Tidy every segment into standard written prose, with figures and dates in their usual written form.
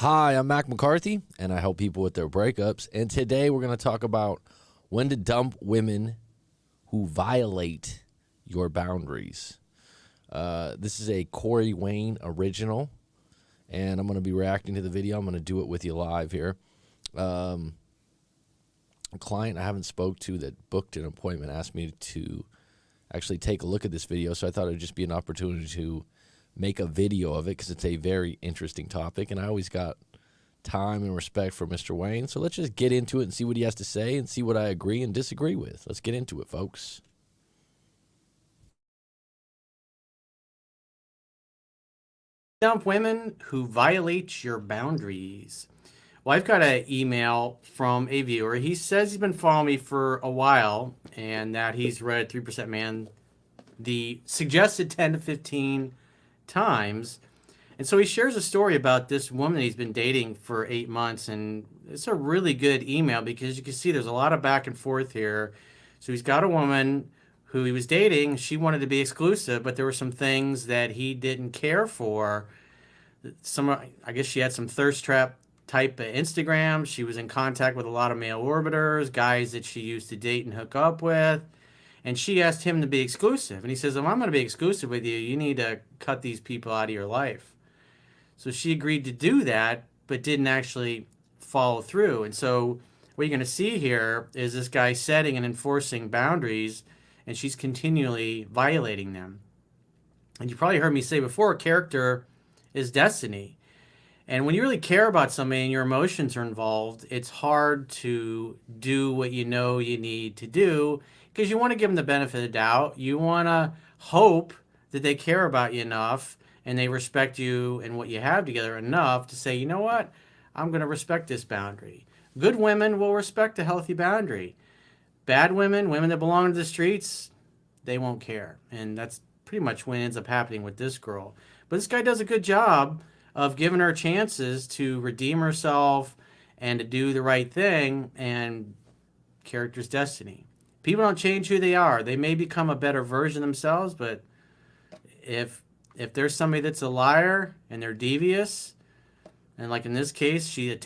Hi, I'm McCarthy, and I help people with their breakups. And today we're going to talk about when to dump women who violate your boundaries. This is a Corey Wayne original, and I'm going to be reacting to the video. I'm going to do it with you live here. A client I haven't spoke to that booked an appointment asked me to actually take a look at this video, so I thought it would just be an opportunity to make a video of it because it's a very interesting topic, and I always got time and respect for Mr. Wayne. So let's just get into it and see what he has to say and see what I agree and disagree with. Let's get into it, folks. Dump women who violate your boundaries. Well, I've got an email from a viewer. He says he's been following me for a while and that he's read 3% Man the suggested 10 to 15 times. And so he shares a story about this woman he's been dating for 8 months. And it's a really good email because you can see there's a lot of back and forth here. So he's got a woman who he was dating. She wanted to be exclusive, but there were some things that he didn't care for. I guess she had some thirst trap type of Instagram. She was in contact with a lot of male orbiters, guys that she used to date and hook up with. And she asked him to be exclusive. And he says, if I'm going to be exclusive with you, you need to cut these people out of your life. So she agreed to do that, but didn't actually follow through. And so what you're going to see here is this guy setting and enforcing boundaries, and she's continually violating them. And you probably heard me say before, character is destiny. And when you really care about somebody and your emotions are involved, it's hard to do what you know you need to do because you want to give them the benefit of the doubt. You want to hope that they care about you enough and they respect you and what you have together enough to say, you know what, I'm going to respect this boundary. Good women will respect a healthy boundary. Bad women, women that belong to the streets, they won't care. And that's pretty much what ends up happening with this girl. But this guy does a good job of giving her chances to redeem herself and to do the right thing, and character's destiny. People don't change who they are. They may become a better version of themselves, but if there's somebody that's a liar and they're devious, and like in this case, she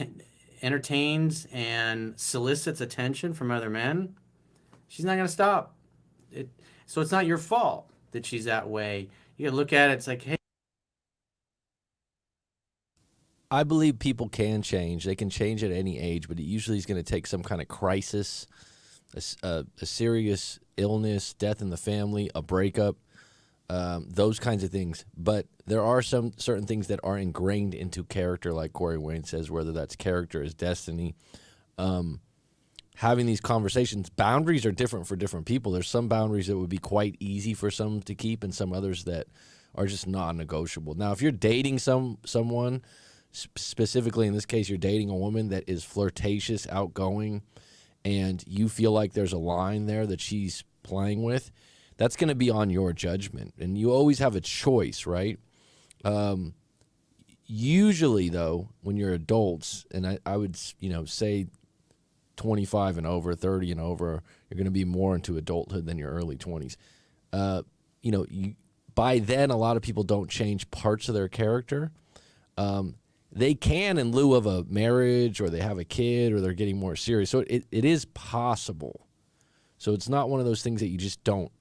entertains and solicits attention from other men, she's not going to stop. So it's not your fault that she's that way. You got to look at it. It's like, hey, I believe people can change. They can change at any age, but it usually is going to take some kind of crisis, a serious illness, death in the family, a breakup, those kinds of things. But there are some certain things that are ingrained into character, like Corey Wayne says, whether that's character is destiny. Having these conversations, boundaries are different for different people. There's some boundaries that would be quite easy for some to keep and some others that are just non-negotiable. Now, if you're dating someone, specifically in this case, you're dating a woman that is flirtatious, outgoing, and you feel like there's a line there that she's playing with, that's going to be on your judgment. And you always have a choice, right? Usually, though, when you're adults, and I would say 25 and over, 30 and over, you're going to be more into adulthood than your early 20s. By then, a lot of people don't change parts of their character. They can in lieu of a marriage, or they have a kid, or they're getting more serious. So it is possible. So it's not one of those things that you just don't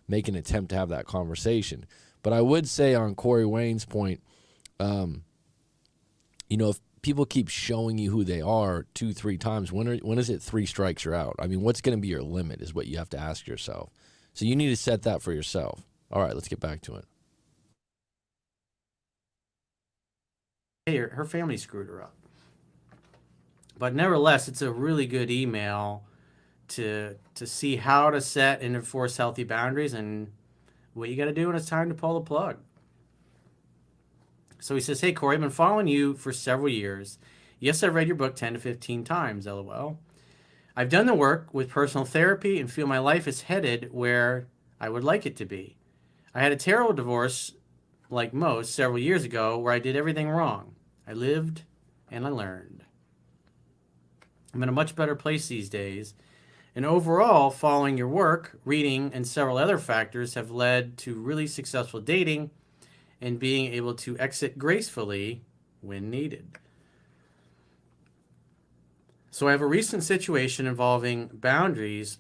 make an attempt to have that conversation. But I would say on Corey Wayne's point, if people keep showing you who they are 2-3 times, when is it 3 strikes you're out? I mean, what's going to be your limit is what you have to ask yourself. So you need to set that for yourself. All right, let's get back to it. her family screwed her up. But nevertheless, it's a really good email to see how to set and enforce healthy boundaries and what you got to do when it's time to pull the plug. So he says, hey, Corey, I've been following you for several years. Yes, I've read your book 10 to 15 times, LOL. I've done the work with personal therapy and feel my life is headed where I would like it to be. I had a terrible divorce, like most, several years ago where I did everything wrong. I lived and I learned. I'm in a much better place these days. And overall, following your work, reading, and several other factors have led to really successful dating and being able to exit gracefully when needed. So I have a recent situation involving boundaries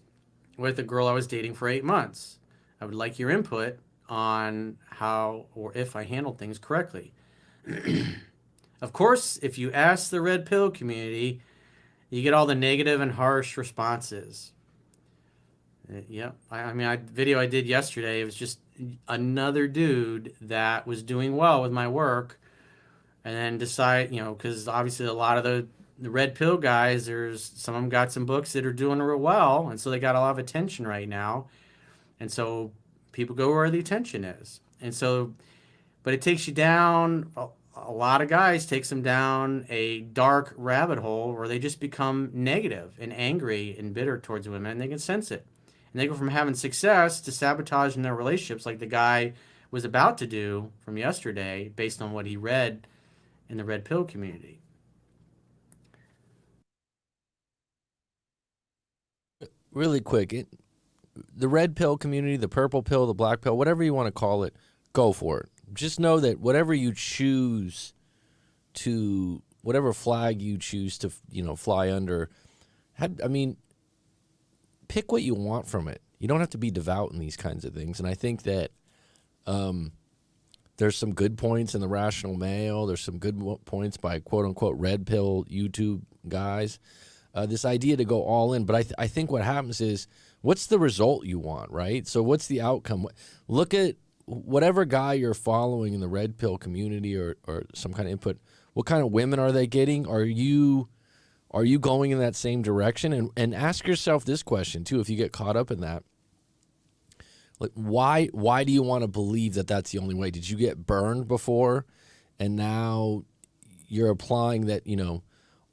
with a girl I was dating for 8 months. I would like your input on how or if I handled things correctly. Of course, if you ask the red pill community, you get all the negative and harsh responses. Yep. I mean, video I did yesterday, it was just another dude that was doing well with my work and then decide, because obviously a lot of the red pill guys, there's some of them got some books that are doing real well. And so they got a lot of attention right now. And so people go where the attention is. And so, but it takes you down, a lot of guys takes them down a dark rabbit hole where they just become negative and angry and bitter towards women, and they can sense it. And they go from having success to sabotaging their relationships like the guy was about to do from yesterday based on what he read in the red pill community. Really quick, the red pill community, the purple pill, the black pill, whatever you want to call it, go for it. Just know that whatever you choose to, whatever flag you choose to, fly under, pick what you want from it. You don't have to be devout in these kinds of things. And I think that there's some good points in the Rational Male. There's some good points by quote-unquote red pill YouTube guys. This idea to go all in. But I think what happens is, what's the result you want, right? So what's the outcome? Look at whatever guy you're following in the red pill community or some kind of input. What kind of women are they getting? Are you going in that same direction? And ask yourself this question too, if you get caught up in that. Like, why do you want to believe that that's the only way? Did you get burned before and now you're applying that,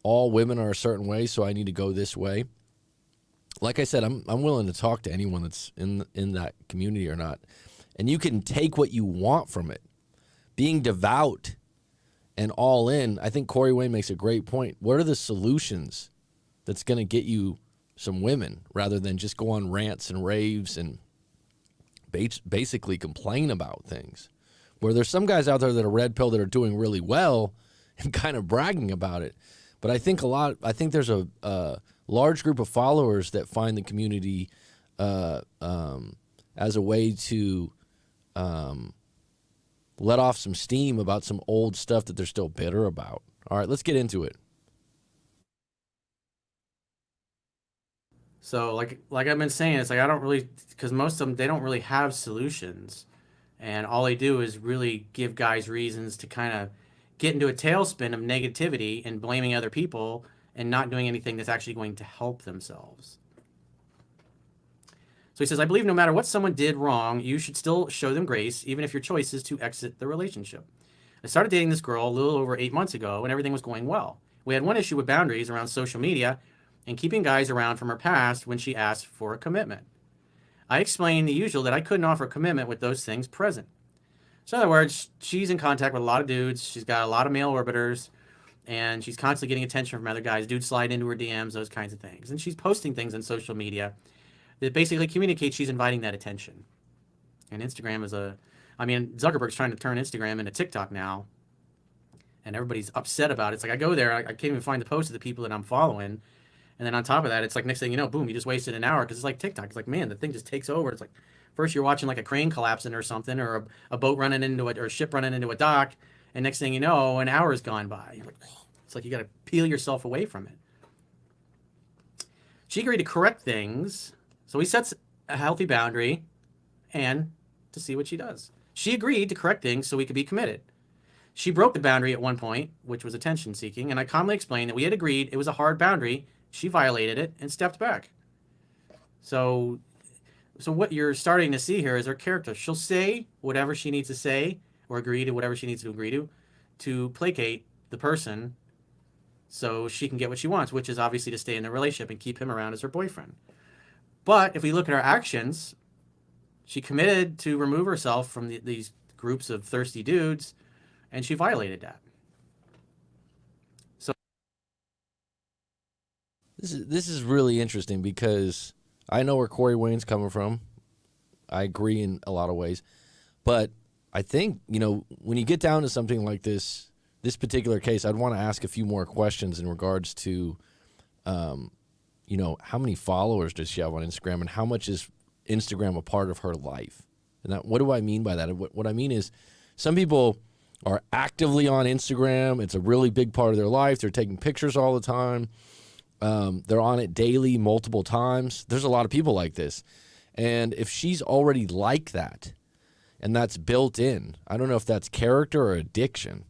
all women are a certain way, so I need to go this way? Like I said, I'm willing to talk to anyone that's in that community or not. And you can take what you want from it. Being devout and all in, I think Corey Wayne makes a great point. What are the solutions that's going to get you some women rather than just go on rants and raves and basically complain about things? Where there's some guys out there that are red pill that are doing really well and kind of bragging about it. But I think there's a large group of followers that find the community as a way to let off some steam about some old stuff that they're still bitter about. All right, let's get into it. So like I've been saying, it's like I don't really, because most of them, they don't really have solutions. And all they do is really give guys reasons to kind of get into a tailspin of negativity and blaming other people and not doing anything that's actually going to help themselves. So he says, I believe no matter what someone did wrong, you should still show them grace, even if your choice is to exit the relationship. I started dating this girl a little over 8 months ago, and everything was going well. We had one issue with boundaries around social media and keeping guys around from her past when she asked for a commitment. I explained the usual, that I couldn't offer a commitment with those things present. So in other words, she's in contact with a lot of dudes. She's got a lot of male orbiters, and she's constantly getting attention from other guys. Dudes slide into her DMs, those kinds of things. And she's posting things on social media that basically communicates she's inviting that attention. And Instagram is Zuckerberg's trying to turn Instagram into TikTok now, and everybody's upset about it. It's like I go there, I can't even find the posts of the people that I'm following. And then on top of that, it's like next thing you know, boom, you just wasted an hour because it's like TikTok. It's like, man, the thing just takes over. It's like first you're watching like a crane collapsing or something, or a boat running into it, or a ship running into a dock, and next thing you know, an hour's gone by. You're like, it's like you got to peel yourself away from it. She agreed to correct things, so he sets a healthy boundary and to see what she does. She agreed to correct things so we could be committed. She broke the boundary at one point, which was attention seeking, and I calmly explained that we had agreed it was a hard boundary. She violated it and stepped back. So what you're starting to see here is her character. She'll say whatever she needs to say or agree to whatever she needs to agree to placate the person so she can get what she wants, which is obviously to stay in the relationship and keep him around as her boyfriend. But if we look at her actions, she committed to remove herself from these groups of thirsty dudes, and she violated that. This is really interesting because I know where Corey Wayne's coming from. I agree in a lot of ways. But I think, when you get down to something like this particular case, I'd want to ask a few more questions in regards to you know, how many followers does she have on Instagram, and how much is Instagram a part of her life? And that, what do I mean by that? What I mean is, some people are actively on Instagram. It's a really big part of their life. They're taking pictures all the time. They're on it daily, multiple times. There's a lot of people like this. And if she's already like that, and that's built in, I don't know if that's character or addiction.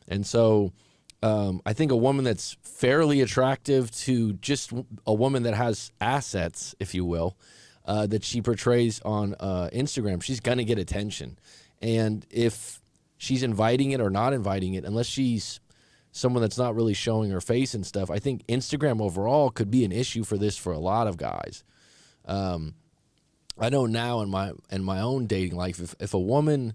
And so I think a woman that's fairly attractive to just a woman that has assets, if you will, that she portrays on Instagram, she's going to get attention. And if she's inviting it or not inviting it, unless she's someone that's not really showing her face and stuff, I think Instagram overall could be an issue for this for a lot of guys. I know now in my own dating life, if a woman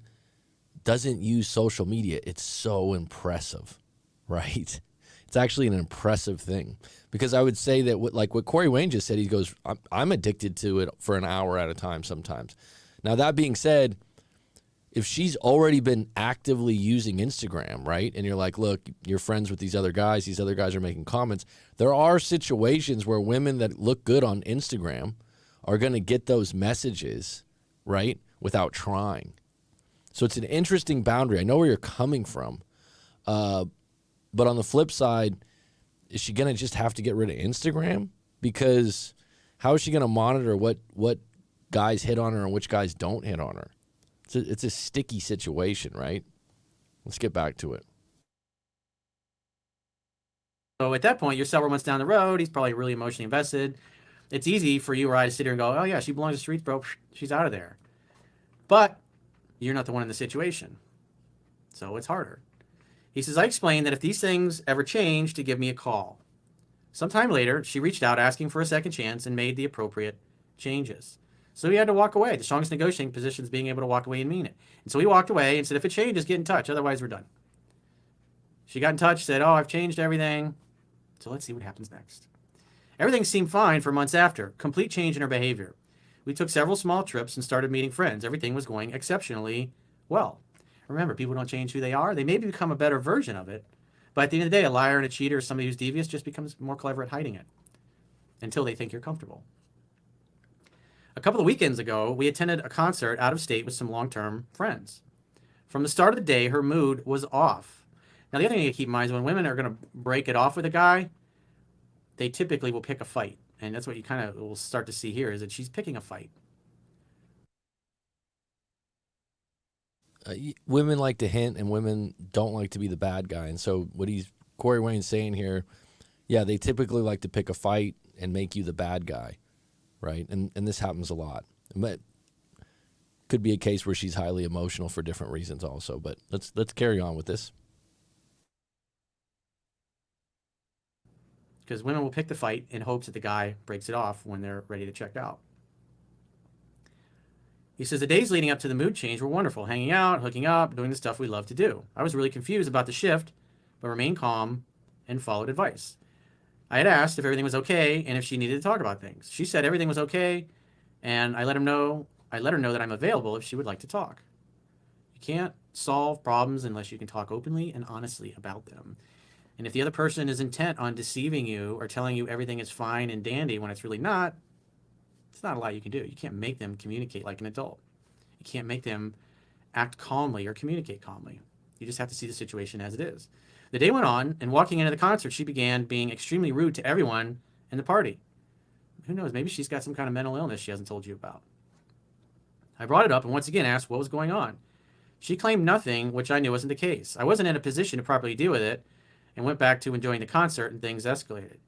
doesn't use social media, it's so impressive, right? It's actually an impressive thing, because I would say that like what Corey Wayne just said, he goes, I'm addicted to it for an hour at a time sometimes. Now, that being said, if she's already been actively using Instagram, right, and you're like, look, you're friends with these other guys are making comments, there are situations where women that look good on Instagram are going to get those messages, right, without trying. So it's an interesting boundary. I know where you're coming from. But on the flip side, is she going to just have to get rid of Instagram? Because how is she going to monitor what guys hit on her and which guys don't hit on her? It's a sticky situation, right? Let's get back to it. So at that point, you're several months down the road. He's probably really emotionally invested. It's easy for you or I to sit here and go, oh, yeah, she belongs to the streets, bro. She's out of there. But you're not the one in the situation. So it's harder. He says, I explained that if these things ever change, to give me a call. Sometime later, she reached out asking for a second chance and made the appropriate changes. So he had to walk away. The strongest negotiating position is being able to walk away and mean it. And so he walked away and said, if it changes, get in touch. Otherwise, we're done. She got in touch, said, oh, I've changed everything. So let's see what happens next. Everything seemed fine for months after. Complete change in her behavior. We took several small trips and started meeting friends. Everything was going exceptionally well. Remember, people don't change who they are. They maybe become a better version of it. But at the end of the day, a liar and a cheater or somebody who's devious just becomes more clever at hiding it until they think you're comfortable. A couple of weekends ago, we attended a concert out of state with some long-term friends. From the start of the day, her mood was off. Now, the other thing you keep in mind is when women are going to break it off with a guy, they typically will pick a fight. And that's what you kind of will start to see here, is that she's picking a fight. Women like to hint, and women don't like to be the bad guy. And so what Corey Wayne's saying here, yeah, they typically like to pick a fight and make you the bad guy, right? And this happens a lot. But could be a case where she's highly emotional for different reasons also. But let's carry on with this. Because women will pick the fight in hopes that the guy breaks it off when they're ready to check out. He says, the days leading up to the mood change were wonderful. Hanging out, hooking up, doing the stuff we love to do. I was really confused about the shift, but remained calm and followed advice. I had asked if everything was okay and if she needed to talk about things. She said everything was okay, and I let her know that I'm available if she would like to talk. You can't solve problems unless you can talk openly and honestly about them. And if the other person is intent on deceiving you or telling you everything is fine and dandy when it's really not, it's not a lot you can do. You can't make them communicate like an adult. You can't make them act calmly or communicate calmly. You just have to see the situation as it is. The day went on, and walking into the concert, she began being extremely rude to everyone in the party. Who knows? Maybe she's got some kind of mental illness she hasn't told you about. I brought it up and once again asked what was going on. She claimed nothing, which I knew wasn't the case. I wasn't in a position to properly deal with it and went back to enjoying the concert, and things escalated.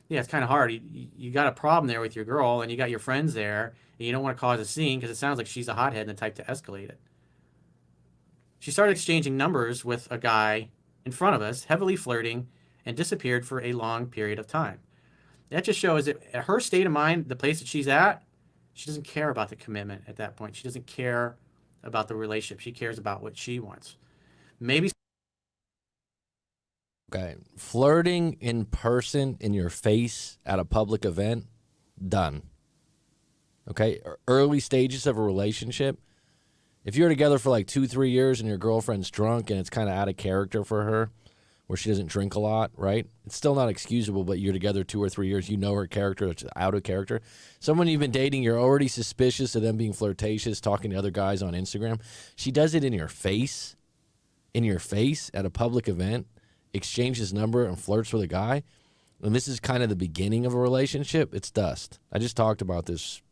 Yeah, it's kind of hard. You got a problem there with your girl, and you got your friends there, and you don't want to cause a scene because it sounds like she's a hothead and the type to escalate it. She started exchanging numbers with a guy in front of us, heavily flirting, and disappeared for a long period of time. That just shows that at her state of mind, the place that she's at, she doesn't care about the commitment at that point. She doesn't care about the relationship. She cares about what she wants. Maybe. Okay, flirting in person in your face at a public event, done. Okay, early stages of a relationship. If you're together for like 2-3 years and your girlfriend's drunk and it's kind of out of character for her, or she doesn't drink a lot, right? It's still not excusable, but you're together 2 or 3 years. You know her character. It's out of character. Someone you've been dating, you're already suspicious of them being flirtatious, talking to other guys on Instagram. She does it in your face at a public event, exchanges number and flirts with a guy. And this is kind of the beginning of a relationship. It's dust. I just talked about this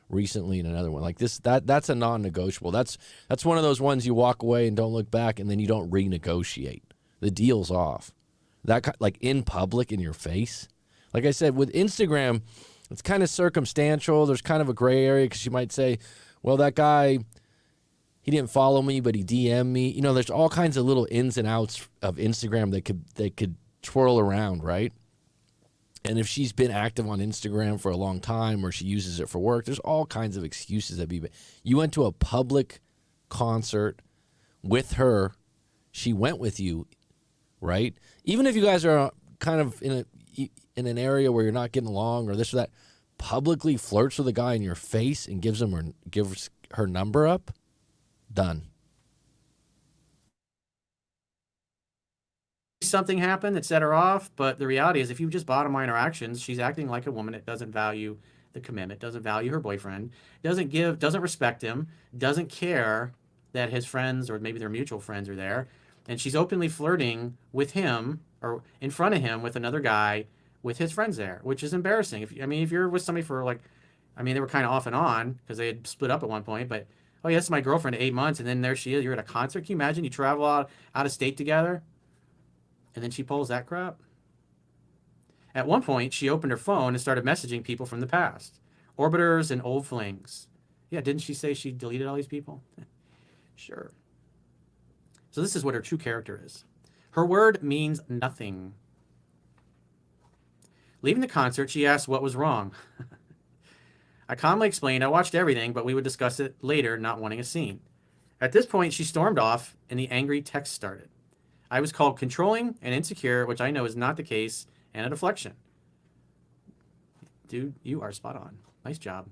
recently in another one. Like this, that's a non-negotiable. That's one of those ones you walk away and don't look back, and then you don't renegotiate. The deal's off. Like in public, in your face. Like I said, with Instagram, it's kind of circumstantial. There's kind of a gray area because you might say, well, that guy, he didn't follow me, but he DM'd me. You know, there's all kinds of little ins and outs of Instagram that could twirl around, right? And if she's been active on Instagram for a long time or she uses it for work, there's all kinds of excuses that be. You went to a public concert with her. She went with you, right? Even if you guys are kind of in an area where you're not getting along or this or that, publicly flirts with a guy in your face and gives her number up, done. Something happened that set her off, but the reality is if you just bottom line her actions, she's acting like a woman that doesn't value the commitment, doesn't value her boyfriend, doesn't respect him, doesn't care that his friends or maybe their mutual friends are there, and she's openly flirting with him or in front of him with another guy with his friends there, which is embarrassing. If you're with somebody for they were kind of off and on because they had split up at one point, but oh yes, yeah, my girlfriend 8 months, and then there she is. You're at a concert. Can you imagine? You travel out of state together. And then she pulls that crap. At one point, she opened her phone and started messaging people from the past. Orbiters and old flings. Yeah, didn't she say she deleted all these people? Sure. So this is what her true character is. Her word means nothing. Leaving the concert, she asked what was wrong. I calmly explained I watched everything, but we would discuss it later, not wanting a scene. At this point, she stormed off, and the angry text started. I was called controlling and insecure, which I know is not the case, and a deflection. Dude, you are spot on. Nice job.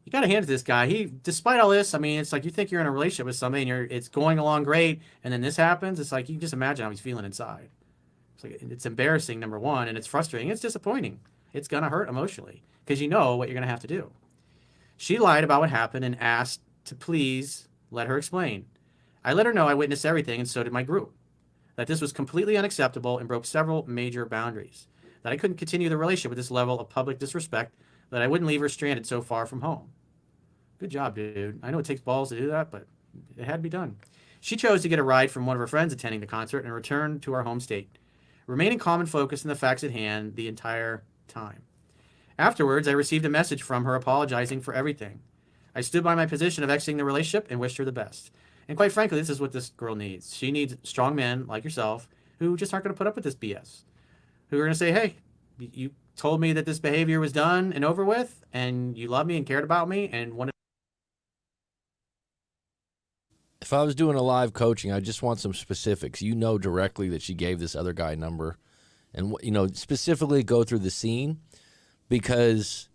You got to hand it to this guy. Despite all this, it's like you think you're in a relationship with somebody and it's going along great, and then this happens. It's like you can just imagine how he's feeling inside. It's embarrassing, number one, and it's frustrating. It's disappointing. It's going to hurt emotionally because you know what you're going to have to do. She lied about what happened and asked to please let her explain. I let her know I witnessed everything, and so did my group. That this was completely unacceptable and broke several major boundaries. That I couldn't continue the relationship with this level of public disrespect, that I wouldn't leave her stranded so far from home. Good job, dude. I know it takes balls to do that, but it had to be done. She chose to get a ride from one of her friends attending the concert and return to our home state, remaining calm and focused on the facts at hand the entire time. Afterwards, I received a message from her apologizing for everything. I stood by my position of exiting the relationship and wished her the best. And quite frankly, this is what this girl needs. She needs strong men like yourself who just aren't going to put up with this BS. Who are going to say, hey, you told me that this behavior was done and over with, and you loved me and cared about me and wanted. If I was doing a live coaching, I just want some specifics. You know directly that she gave this other guy a number. And, specifically go through the scene because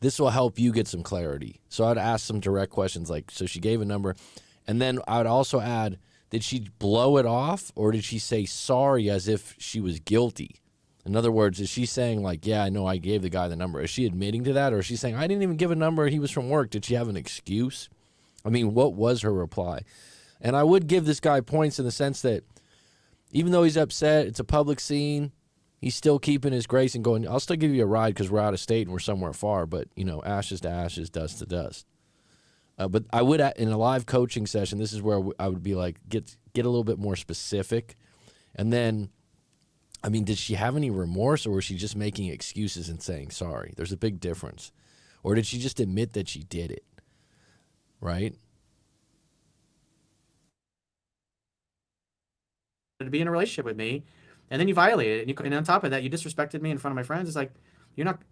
this will help you get some clarity. So I'd ask some direct questions like, so she gave a number. And then I would also add, did she blow it off or did she say sorry as if she was guilty? In other words, is she saying like, yeah, I know I gave the guy the number. Is she admitting to that? Or is she saying, I didn't even give a number. He was from work. Did she have an excuse? What was her reply? And I would give this guy points in the sense that even though he's upset, it's a public scene, he's still keeping his grace and going, I'll still give you a ride because we're out of state and we're somewhere far. But, ashes to ashes, dust to dust. But I would, in a live coaching session, this is where I would be like, get a little bit more specific. And then, did she have any remorse or was she just making excuses and saying sorry? There's a big difference. Or did she just admit that she did it? Right? To be in a relationship with me, and then you violated it. And on top of that, you disrespected me in front of my friends. It's like,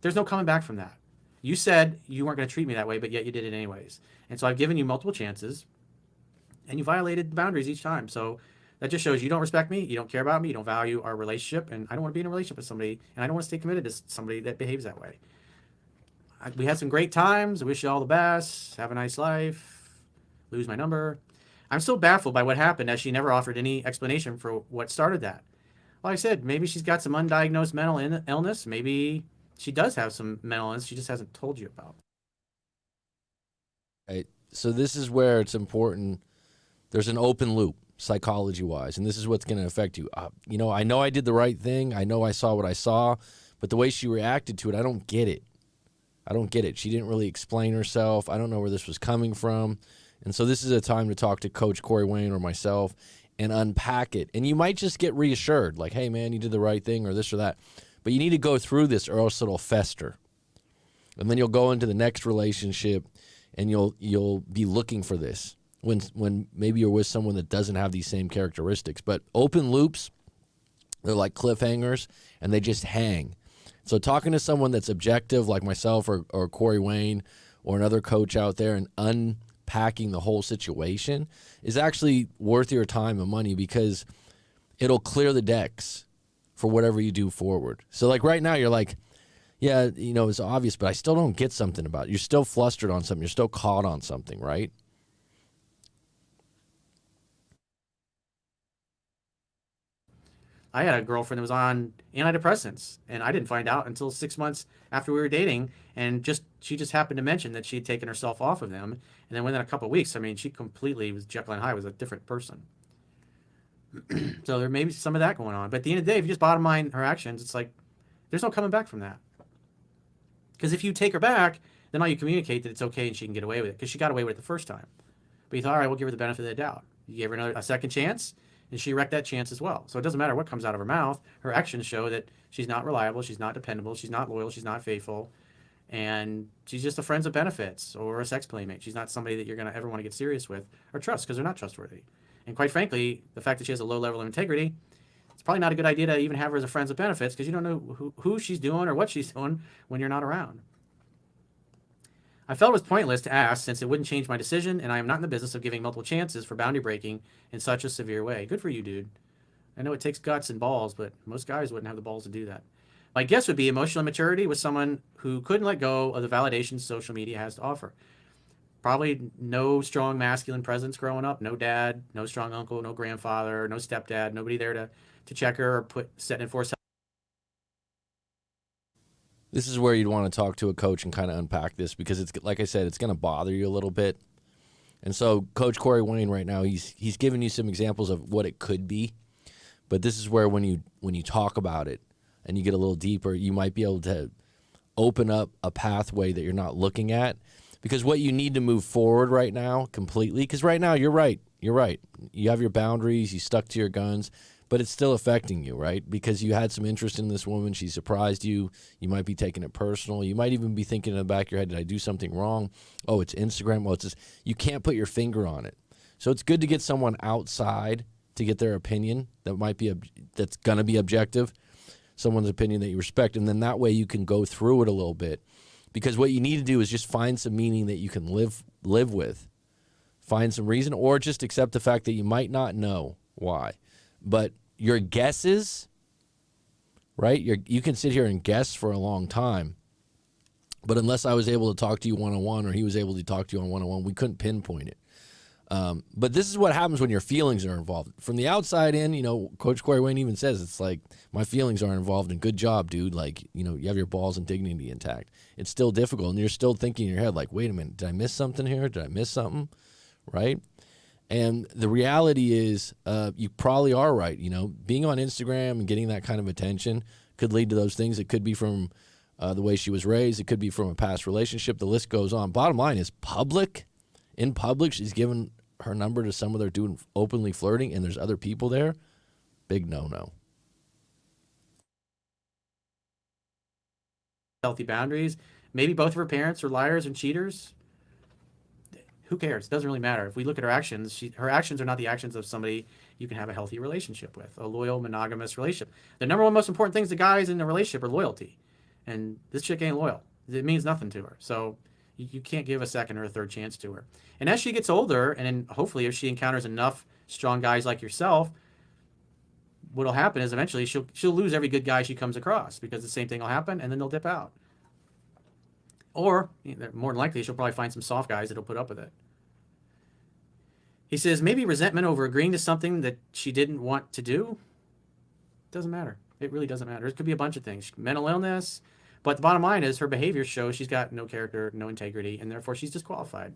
there's no coming back from that. You said you weren't going to treat me that way, but yet you did it anyways. And so I've given you multiple chances, and you violated the boundaries each time. So that just shows you don't respect me, you don't care about me, you don't value our relationship, and I don't want to be in a relationship with somebody, and I don't want to stay committed to somebody that behaves that way. We had some great times. I wish you all the best. Have a nice life. Lose my number. I'm still baffled by what happened as she never offered any explanation for what started that. Like I said, maybe she's got some undiagnosed mental illness. Maybe she does have some mental illness she just hasn't told you about. Right? So this is where it's important. There's an open loop psychology wise, and this is what's going to affect you. I know I did the right thing. I know I saw what I saw, but the way she reacted to it, I don't get it. I don't get it. She didn't really explain herself. I don't know where this was coming from. And so this is a time to talk to Coach Corey Wayne or myself and unpack it. And you might just get reassured, like, hey, man, you did the right thing or this or that. But you need to go through this or else it'll fester. And then you'll go into the next relationship and you'll be looking for this when maybe you're with someone that doesn't have these same characteristics. But open loops, they're like cliffhangers, and they just hang. So talking to someone that's objective like myself or Corey Wayne or another coach out there and unpacking the whole situation is actually worth your time and money because it'll clear the decks for whatever you do forward. So like right now you're like, yeah, it's obvious, but I still don't get something about it. You're still flustered on something. You're still caught on something, right? I had a girlfriend that was on antidepressants, and I didn't find out until 6 months after we were dating. And she just happened to mention that she had taken herself off of them, and then within a couple of weeks, I mean, she completely was Jekyll and Hyde, was a different person. So there may be some of that going on. But at the end of the day, if you just bottom line her actions, it's like there's no coming back from that. Because if you take her back, then all you communicate that it's okay and she can get away with it because she got away with it the first time. But you thought, all right, we'll give her the benefit of the doubt. You gave her a second chance, and she wrecked that chance as well. So it doesn't matter what comes out of her mouth. Her actions show that she's not reliable, she's not dependable, she's not loyal, she's not faithful, and she's just a friends of benefits or a sex playmate. She's not somebody that you're going to ever want to get serious with or trust because they're not trustworthy. And quite frankly, the fact that she has a low level of integrity, it's probably not a good idea to even have her as a friends of benefits because you don't know who she's doing or what she's doing when you're not around. I felt it was pointless to ask since it wouldn't change my decision, and I am not in the business of giving multiple chances for boundary breaking in such a severe way. Good for you, dude. I know it takes guts and balls, but most guys wouldn't have the balls to do that. My guess would be emotional immaturity with someone who couldn't let go of the validation social media has to offer. Probably no strong masculine presence growing up, no dad, no strong uncle, no grandfather, no stepdad, nobody there to check her or set and enforce. This is where you'd want to talk to a coach and kind of unpack this because it's like I said, it's going to bother you a little bit. And so Coach Corey Wayne right now, he's giving you some examples of what it could be. But this is where when you talk about it and you get a little deeper, you might be able to open up a pathway that you're not looking at. Because what you need to move forward right now completely, because right now you're right. You have your boundaries, you stuck to your guns, but it's still affecting you, right? Because you had some interest in this woman, she surprised you, you might be taking it personal, you might even be thinking in the back of your head, did I do something wrong? Oh, it's Instagram, it's just, you can't put your finger on it. So it's good to get someone outside to get their opinion that's gonna be objective, someone's opinion that you respect, and then that way you can go through it a little bit. Because what you need to do is just find some meaning that you can live with. Find some reason, or just accept the fact that you might not know why. But your guesses, right? You can sit here and guess for a long time. But unless I was able to talk to you one-on-one or he was able to talk to you on one-on-one, we couldn't pinpoint it. But this is what happens when your feelings are involved. From the outside in, Coach Corey Wayne even says, it's like, my feelings are involved, and good job, dude. Like, you have your balls and dignity intact. It's still difficult, and you're still thinking in your head, like, wait a minute, did I miss something here? Did I miss something? Right? And the reality is, you probably are right. Being on Instagram and getting that kind of attention could lead to those things. It could be from the way she was raised. It could be from a past relationship. The list goes on. Bottom line is in public, she's given her number to someone they're doing openly flirting, and there's other people there. Big no-no. Healthy boundaries. Maybe both of her parents are liars and cheaters. Who cares? It doesn't really matter. If we look at her actions, her actions are not the actions of somebody you can have a healthy relationship with, a loyal, monogamous relationship. The number one most important things to guys in a relationship are loyalty. And this chick ain't loyal. It means nothing to her. So you can't give a second or a third chance to her. And as she gets older, and then hopefully if she encounters enough strong guys like yourself, what'll happen is eventually she'll lose every good guy she comes across because the same thing will happen, and then they'll dip out. Or, more than likely, she'll probably find some soft guys that'll put up with it. He says, maybe resentment over agreeing to something that she didn't want to do. Doesn't matter. It really doesn't matter. It could be a bunch of things, mental illness, but the bottom line is her behavior shows she's got no character, no integrity, and therefore she's disqualified.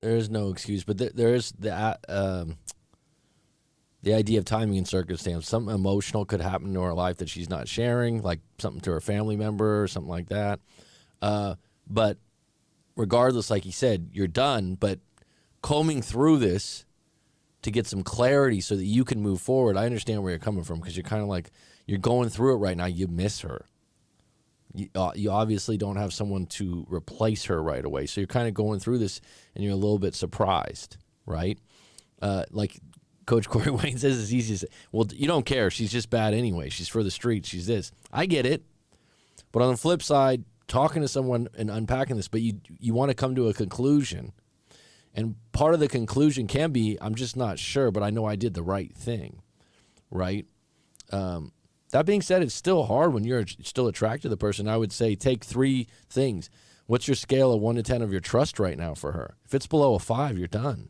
There is no excuse, but there is the idea of timing and circumstance. Something emotional could happen to her life that she's not sharing, like something to her family member or something like that. But regardless, like he said, you're done. But combing through this to get some clarity so that you can move forward. I understand where you're coming from, because you're kind of like, you're going through it right now. You miss her. You obviously don't have someone to replace her right away. So you're kind of going through this and you're a little bit surprised, right? Like Coach Corey Wayne says, it's easy to say, well, you don't care. She's just bad anyway. She's for the streets. She's this. I get it. But on the flip side, talking to someone and unpacking this, but you want to come to a conclusion. And part of the conclusion can be, I'm just not sure, but I know I did the right thing, right? That being said, it's still hard when you're still attracted to the person. I would say take 3 things. What's your scale of 1 to 10 of your trust right now for her? If it's below a 5, you're done.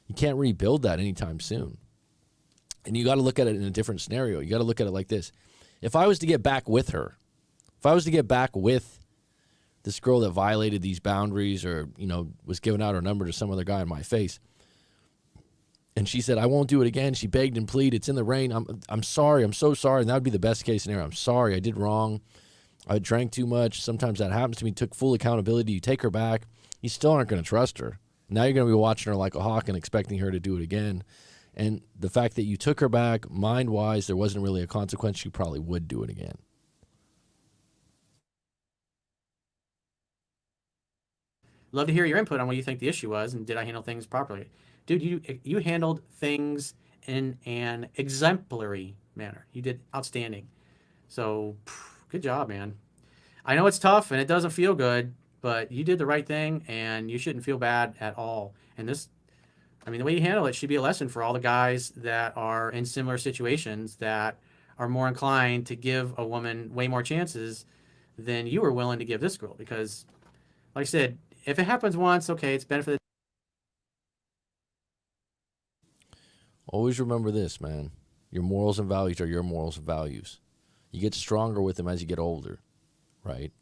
You can't rebuild that anytime soon. And you got to look at it in a different scenario. You got to look at it like this. If I was to get back with her, if I was to get back with this girl that violated these boundaries, or, was giving out her number to some other guy in my face, and she said, I won't do it again. She begged and pleaded. It's in the rain. I'm sorry. I'm so sorry. And that would be the best case scenario. I'm sorry. I did wrong. I drank too much. Sometimes that happens to me. Took full accountability. You take her back. You still aren't going to trust her. Now you're going to be watching her like a hawk and expecting her to do it again. And the fact that you took her back, mind-wise, there wasn't really a consequence. You probably would do it again. Love to hear your input on what you think the issue was, and did I handle things properly? Dude, you handled things in an exemplary manner. You did outstanding. So, good job, man. I know it's tough and it doesn't feel good, but you did the right thing, and you shouldn't feel bad at all. And the way you handle it should be a lesson for all the guys that are in similar situations that are more inclined to give a woman way more chances than you were willing to give this girl. Because, like I said, if it happens once, okay, it's benefit. Always remember this, man. Your morals and values are your morals and values. You get stronger with them as you get older, right?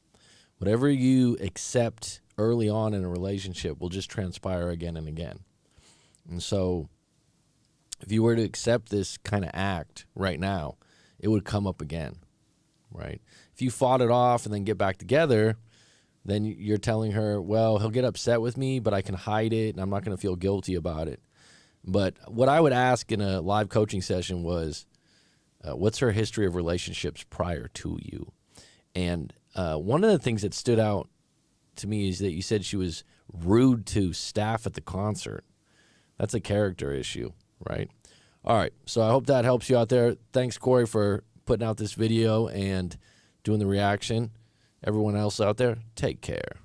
Whatever you accept early on in a relationship will just transpire again and again. And so if you were to accept this kind of act right now, it would come up again, right? If you fought it off and then get back together, then you're telling her, well, he'll get upset with me, but I can hide it, and I'm not going to feel guilty about it. But what I would ask in a live coaching session was, what's her history of relationships prior to you? And one of the things that stood out to me is that you said she was rude to staff at the concert. That's a character issue, right? All right, so I hope that helps you out there. Thanks, Corey, for putting out this video and doing the reaction. Everyone else out there, take care.